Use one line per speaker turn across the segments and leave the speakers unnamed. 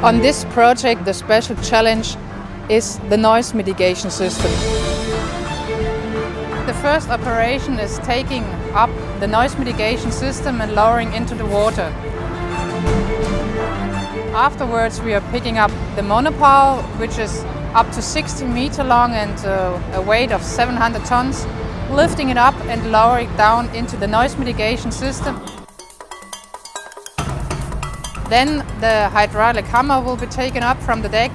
On this project, the special challenge is the noise mitigation system. The first operation is taking up the noise mitigation system and lowering into the water. Afterwards, we are picking up the monopile, which is up to 60 meters long and a weight of 700 tons, lifting it up and lowering it down into the noise mitigation system. Then the hydraulic hammer will be taken up from the deck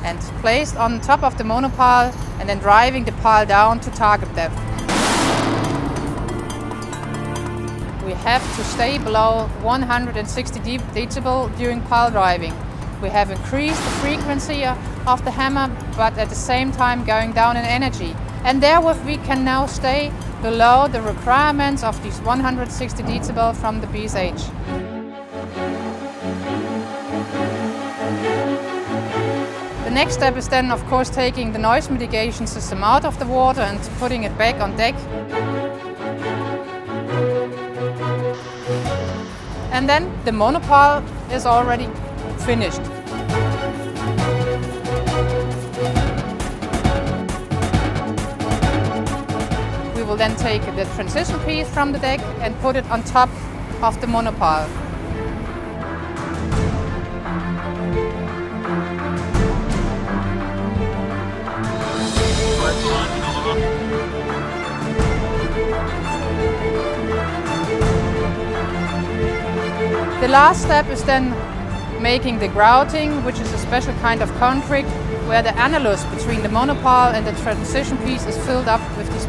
and placed on top of the monopile and then driving the pile down to target depth. We have to stay below 160 decibel during pile driving. We have increased the frequency of the hammer, but at the same time going down in energy. And therewith we can now stay below the requirements of these 160 decibel from the BSH. The next step is then, of course, taking the noise mitigation system out of the water and putting it back on deck. And then the monopile is already finished. We will then take the transition piece from the deck and put it on top of the monopile. The last step is then making the grouting, which is a special kind of concrete where the annulus between the monopile and the transition piece is filled up with the